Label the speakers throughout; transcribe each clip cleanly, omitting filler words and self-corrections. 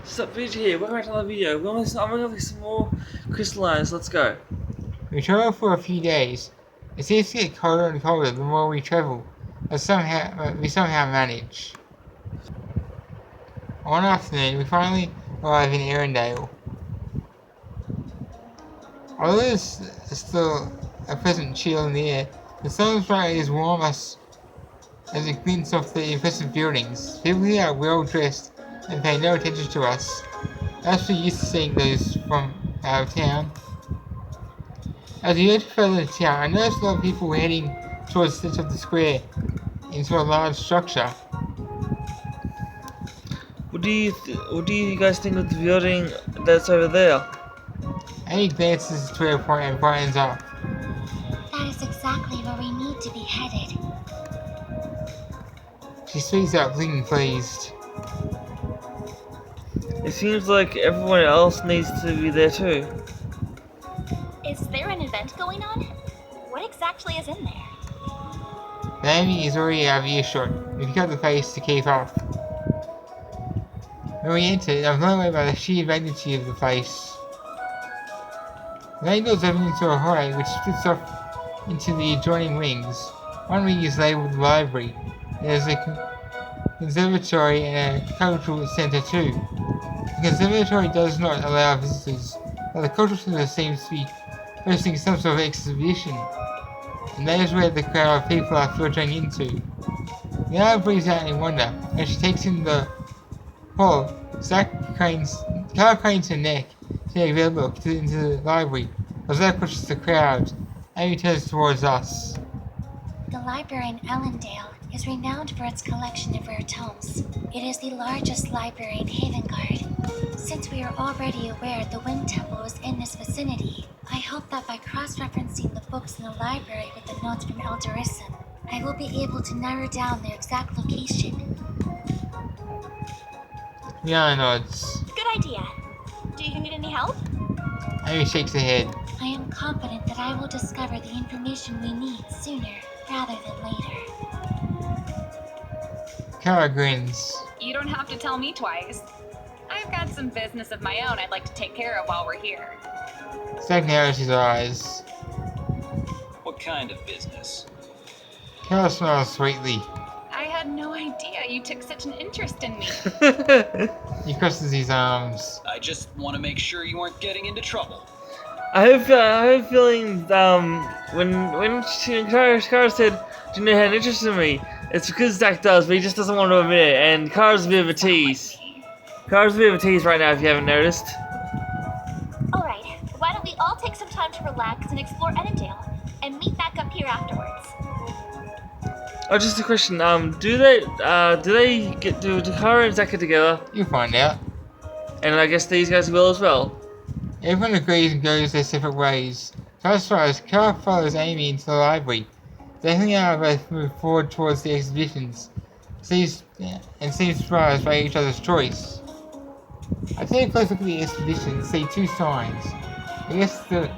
Speaker 1: Stop video here. Welcome back to another video. I'm gonna look at some more crystallines. Let's go.
Speaker 2: We traveled for a few days. It seems to get colder and colder the more we travel, but we somehow manage. One afternoon, we finally arrive in Arendelle. Although there's still a pleasant chill in the air, the sun's rays warm us as it glints off the impressive buildings. People here are well dressed and pay no attention to us. As we're used to seeing those from out of town. As we enter further into town, I noticed a lot of people heading towards the center of the square into a large structure.
Speaker 1: What do you guys think of the building that's over there?
Speaker 2: Annie glances to her point and brightens up.
Speaker 3: That is exactly where we need to be headed.
Speaker 2: She speaks up, looking pleased.
Speaker 1: It seems like everyone else needs to be there too.
Speaker 3: Is there an event going on? What exactly is in there?
Speaker 2: Naomi is already out of earshot. We pick up the pace to keep up. When we entered, I was blown away by the sheer magnitude of the place. The main doors open into a hallway which splits off into the adjoining wings. One wing is labelled library. There's a conservatory and a cultural centre too. The conservatory does not allow visitors, but the cultural centre seems to be hosting some sort of exhibition, and that is where the crowd of people are filtering into. The hour breathes out in wonder, and she takes in the hall. Zack cranes her neck to take a better look into the library, as Zack pushes the crowd, and he turns towards us.
Speaker 3: The library in Ellendale is renowned for its collection of rare tomes. It is the largest library in Havengard. Since we are already aware the Wind Temple is in this vicinity, I hope that by cross-referencing the books in the library with the notes from Elderison, I will be able to narrow down their exact location.
Speaker 2: Liana nods.
Speaker 3: Good idea. Do you need any help?
Speaker 2: Amy shakes her head.
Speaker 3: I am confident that I will discover the information we need sooner rather than later.
Speaker 2: Kara grins.
Speaker 4: You don't have to tell me twice. I've got some business of my own I'd like to take care of while we're here.
Speaker 2: Zack narrows his eyes.
Speaker 5: What kind of business?
Speaker 2: Kara smiles sweetly.
Speaker 4: I had no idea you took such an interest in me.
Speaker 2: He crosses his arms.
Speaker 5: I just want to make sure you aren't getting into trouble.
Speaker 1: I have a feeling when Kara said, "Do you know how an interest in me?" It's because Zack does, but he just doesn't want to admit it. And Kara's a bit of a tease. Kara's a bit of a tease right now, if you haven't noticed.
Speaker 3: Alright, why don't we all take some time to relax and explore Ellendale, and meet back up here afterwards?
Speaker 1: Oh, just a question. Do Kara and Zack get together?
Speaker 2: You'll find out.
Speaker 1: And I guess these guys will as well.
Speaker 2: Everyone agrees and goes their separate ways. As far as Kara follows Amy into the library, they and I both move forward towards the exhibitions, seems surprised by each other's choice. I take a close look at the exhibition and see two signs. I guess the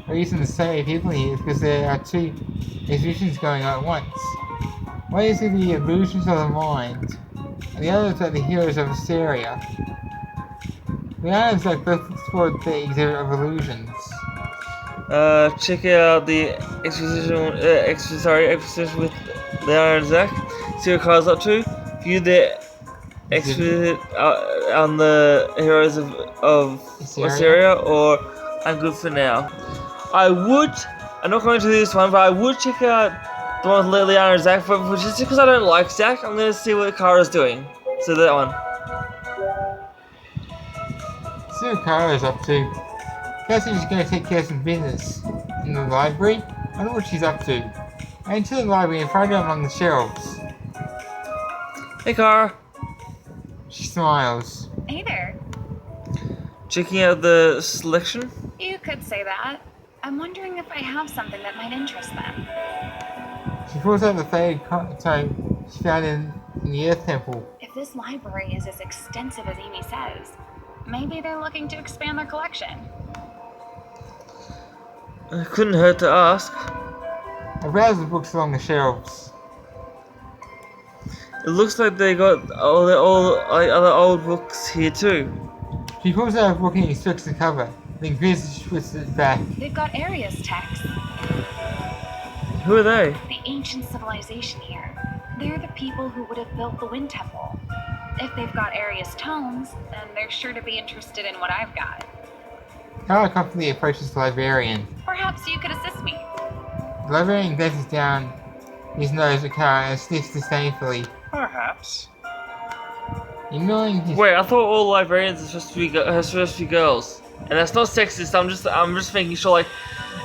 Speaker 2: reason there's so many people here is because there are two exhibitions going on at once. One is the illusions of the mind, and the other is about the heroes of Hysteria. The others both explored the exhibit of illusions.
Speaker 1: Check out the exposition with Leon and Zack. See what Kara's up to. View the exhibit on the heroes of Hysteria, or I'm good for now. I'm not going to this one, but I would check out the one with Leon and Zack, but just because I don't like Zack, I'm going to see what Kara's doing. So that one.
Speaker 2: See what Kara's up to. Guess she's going to take care of some business in the library. I wonder what she's up to. I enter the library and find her among the shelves.
Speaker 1: Hey Kara.
Speaker 2: She smiles.
Speaker 4: Hey there.
Speaker 1: Checking out the selection?
Speaker 4: You could say that. I'm wondering if I have something that might interest them.
Speaker 2: She pulls out the faded tome she found in the Earth Temple.
Speaker 4: If this library is as extensive as Amy says, maybe they're looking to expand their collection.
Speaker 1: It couldn't hurt to ask.
Speaker 2: I browse the books along the shelves.
Speaker 1: It looks like they got all like, other old books here too.
Speaker 2: She pulls out a book and inspects the cover, then grins and puts it back.
Speaker 4: They've got Arius texts.
Speaker 1: Who are they?
Speaker 4: The ancient civilization here. They're the people who would have built the Wind Temple. If they've got Arius tomes, then they're sure to be interested in what I've got.
Speaker 2: Kara confidently approaches the librarian.
Speaker 4: Perhaps you could assist me.
Speaker 2: The librarian glances down his nose at Kara and sniffs disdainfully.
Speaker 6: Perhaps.
Speaker 2: Ignoring his
Speaker 1: Wait, I thought all librarians are supposed to be girls, and that's not sexist. I'm just making sure like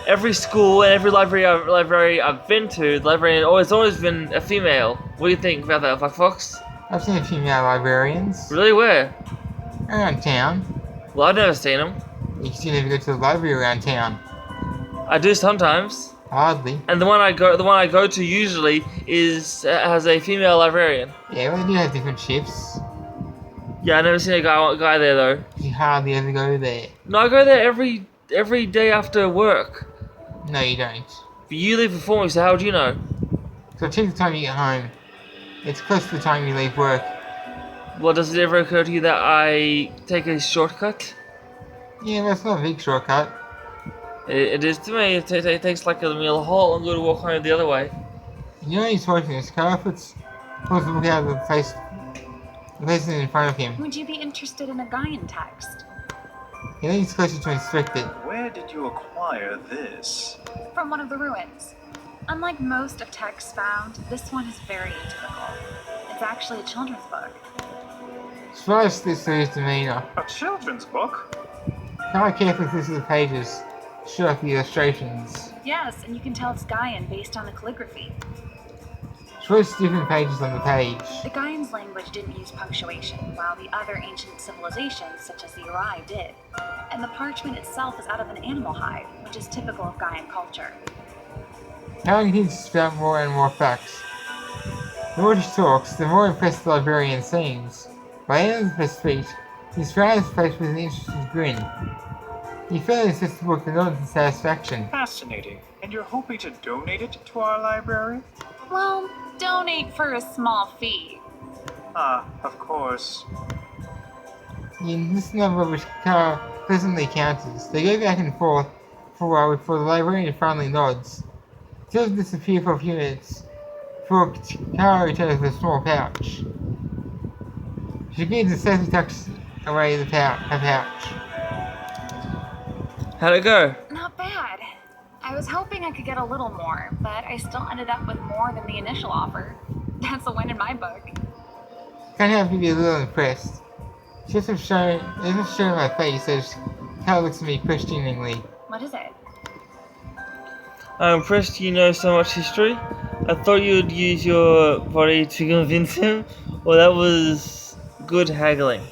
Speaker 1: every school and every library I've been to, the librarian always been a female. What do you think about that, Black Fox?
Speaker 2: I've seen female librarians
Speaker 1: Really, where?
Speaker 2: around town.
Speaker 1: Well, I've never seen them.
Speaker 2: You can never go to the library around town.
Speaker 1: I do sometimes,
Speaker 2: Hardly.
Speaker 1: and the one I go to usually has a female librarian.
Speaker 2: Yeah, well, they do have different shifts.
Speaker 1: Yeah, I never seen a guy there though.
Speaker 2: You hardly ever go there.
Speaker 1: No, I go there every day after work.
Speaker 2: No, you don't.
Speaker 1: But you live before me, so how would you know?
Speaker 2: So check the time you get home. It's close to the time you leave work.
Speaker 1: Well, does it ever occur to you that I take a shortcut?
Speaker 2: Yeah, that's not a big shortcut.
Speaker 1: It is to me. It takes like a whole longer to walk home the other way.
Speaker 2: You know he's watching this. Kara pulls the book out of the place, places it in front of him.
Speaker 4: Would you be interested in a Gaian text?
Speaker 2: He leans closer to inspect it.
Speaker 6: Where did you acquire this?
Speaker 4: From one of the ruins. Unlike most of texts found, this one is very atypical. It's actually a children's book.
Speaker 2: Surprised this to his demeanor.
Speaker 6: A children's book?
Speaker 2: Kara carefully flips the pages, show off the illustrations.
Speaker 4: Yes, and you can tell it's Gaian based on the calligraphy.
Speaker 2: She writes different pages on the page.
Speaker 4: The Gaian's language didn't use punctuation, while the other ancient civilizations, such as the Uri, did. And the parchment itself is out of an animal hide, which is typical of Gaian culture.
Speaker 2: Kara continues to spout more and more facts. The more she talks, the more impressed the librarian seems. By the end of her speech, his frown is faced with an interested grin. He fairly sets the book and nods in satisfaction.
Speaker 6: Fascinating. And you're hoping to donate it to our library?
Speaker 4: Well, donate for a small fee.
Speaker 6: Ah, of course.
Speaker 2: In this number which Kara pleasantly counters, they go back and forth for a while before the librarian finally nods. He doesn't disappear for a few minutes, before Kara returns with a small pouch. She begins to safely tucks away her pouch.
Speaker 1: How'd it go?
Speaker 4: Not bad. I was hoping I could get a little more, but I still ended up with more than the initial offer. That's a win in my book.
Speaker 2: Can't help but be a little impressed. She hasn't shown my face as Kara looks at me questioningly.
Speaker 4: What is it?
Speaker 1: I'm impressed you know so much history. I thought you would use your body to convince him. Well, that was good haggling.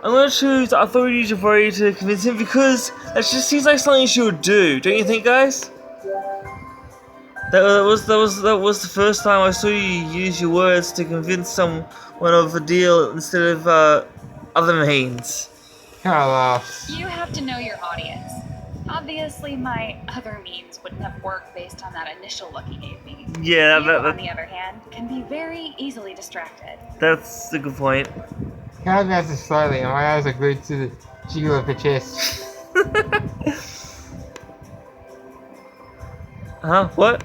Speaker 1: I'm gonna choose I thought you'd use your body to convince him because that just seems like something she would do, don't you think, guys? That was the first time I saw you use your words to convince someone of a deal instead of other means.
Speaker 2: Kara laughs.
Speaker 4: You have to know your audience. Obviously, my other means wouldn't have worked based on that initial look he gave me.
Speaker 1: Yeah,
Speaker 4: You, on the other hand, can be very easily distracted.
Speaker 1: that's a good point.
Speaker 2: Kara glances slowly and my eyes are glued to the jiggle of her chest.
Speaker 1: Huh? What?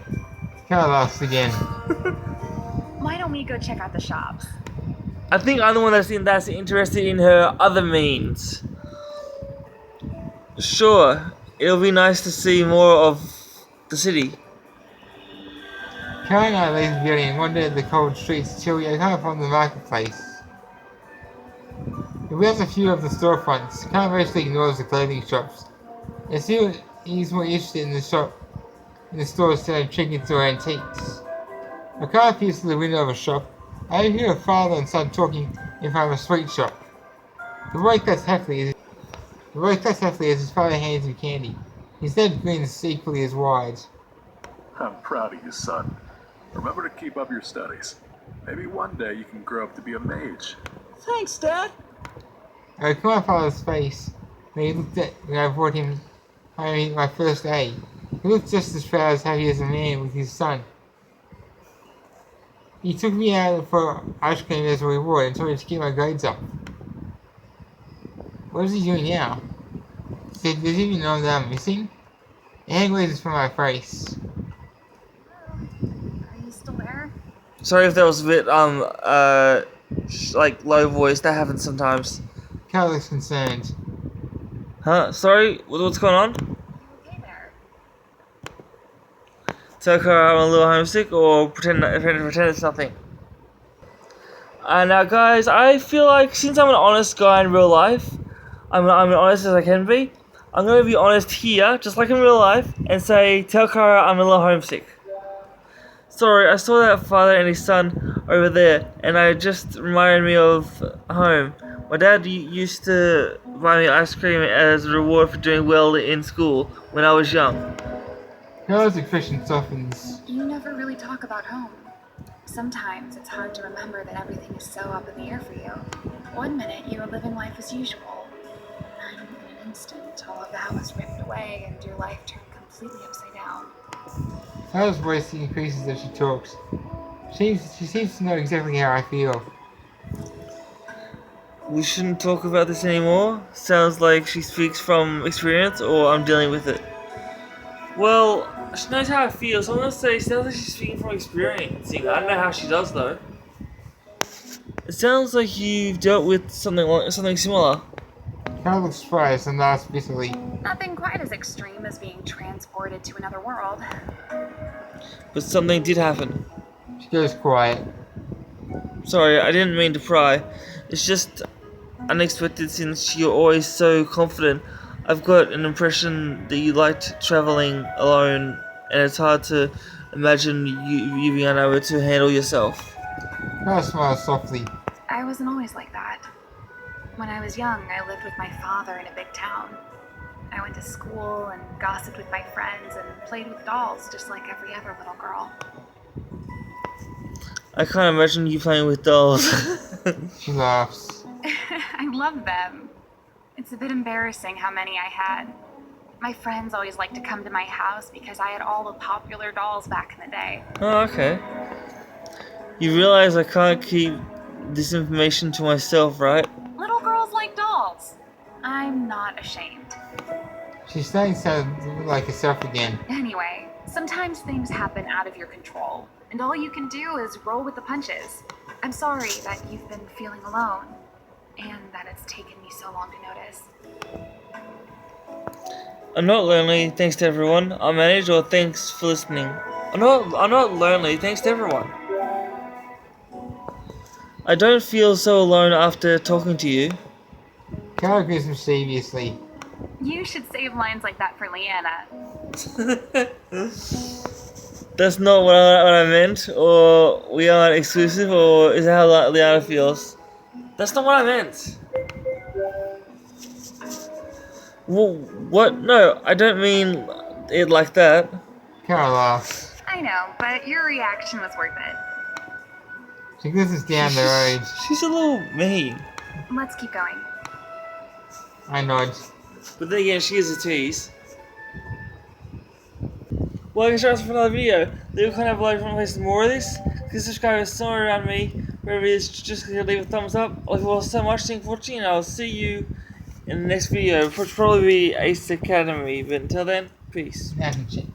Speaker 2: Kara laughs again.
Speaker 4: Why don't we go check out the shops?
Speaker 1: I think I'm the one that's interested in her other means. Sure, it'll be nice to see more of the city.
Speaker 2: Kara and I leave the building and wander the cold streets till we come upon the marketplace. He wears a few of the storefronts. Kara mostly ignores the clothing shops. And he's more interested in the stores selling trinkets or antiques. A car peers through the window of a shop. I hear a father and son talking in front of a sweet shop. The boy cuts happily as his father hands him candy. His dad grins equally as wide.
Speaker 7: I'm proud of you, son. Remember to keep up your studies. Maybe one day you can grow up to be a mage.
Speaker 1: Thanks, Dad.
Speaker 2: I looked at my father's face when I brought him home my first A. He looked just as proud as happy as a man with his son. He took me out for ice cream as a reward and told me to keep my grades up. What is he doing now? Does he even know that I'm missing? Anyways, it's for my face.
Speaker 4: Are you still there?
Speaker 1: Sorry if that was a bit like low voice. That happens sometimes.
Speaker 2: Cal looks concerned.
Speaker 1: Huh? Sorry. What's going on?
Speaker 4: Okay there.
Speaker 1: Tell her I'm a little homesick, or pretend it's nothing. Now, guys, I feel like since I'm an honest guy in real life, I'm as honest as I can be. I'm gonna be honest here, just like in real life, and say, tell Kara I'm a little homesick. Sorry, I saw that father and his son over there, and it just reminded me of home. My dad used to buy me ice cream as a reward for doing well in school when I was young.
Speaker 2: Cal's expression softens.
Speaker 4: You never really talk about home. Sometimes it's hard to remember that everything is so up in the air for you. One minute you are living life as usual, and in an instant all of that was ripped away and your life turned completely upside down.
Speaker 2: Cal's voice increases as she talks. She seems to know exactly how I feel.
Speaker 1: We shouldn't talk about this anymore. Sounds like she speaks from experience, or I'm dealing with it. Well, she knows how I feel, so I'm gonna say it sounds like she's speaking from experiencing. I don't know how she does though. It sounds like you've dealt with something similar.
Speaker 2: Cal looks surprised and laughs bitterly.
Speaker 4: Nothing quite as extreme as being transported to another world.
Speaker 1: But something did happen.
Speaker 2: She goes quiet.
Speaker 1: Sorry, I didn't mean to pry. It's just unexpected since you're always so confident. I've got an impression that you liked traveling alone, and it's hard to imagine you being unable to handle yourself.
Speaker 2: Cal smiles softly.
Speaker 4: I wasn't always like that. When I was young, I lived with my father in a big town. I went to school and gossiped with my friends and played with dolls just like every other little girl.
Speaker 1: I can't imagine you playing with dolls.
Speaker 2: She laughs.
Speaker 4: I love them. It's a bit embarrassing how many I had. My friends always liked to come to my house because I had all the popular dolls back in the day.
Speaker 1: Oh, okay. You realize I can't keep this information to myself, right?
Speaker 4: Little girls like dolls. I'm not ashamed.
Speaker 2: She's starting to sound like herself again.
Speaker 4: Anyway, sometimes things happen out of your control, and all you can do is roll with the punches. I'm sorry that you've been feeling alone, and that it's taken me so long to notice.
Speaker 1: I'm not lonely, thanks to everyone. I managed, or thanks for listening. I'm not lonely, thanks to everyone. I don't feel so alone after talking to you.
Speaker 2: Cal agrees mischievously.
Speaker 4: You should save lines like that for Leanna.
Speaker 1: That's not what I meant, or we aren't exclusive, or is that how Liana feels? That's not what I meant. Well, what? No, I don't mean it like that.
Speaker 2: Cal laughs.
Speaker 4: I know, but your reaction was worth it.
Speaker 2: She glances down the road.
Speaker 1: She's a little mean.
Speaker 4: Let's keep going.
Speaker 2: I nod.
Speaker 1: But then again, she is a tease. Well, I guess that's for another video. Leave a comment below if you want to see more of this. Please subscribe somewhere around me. Wherever it is, just leave a thumbs up. I love you all so much. Thank you for watching, and I'll see you in the next video, which will probably be Ace Academy. But until then, peace.
Speaker 2: Now I can check.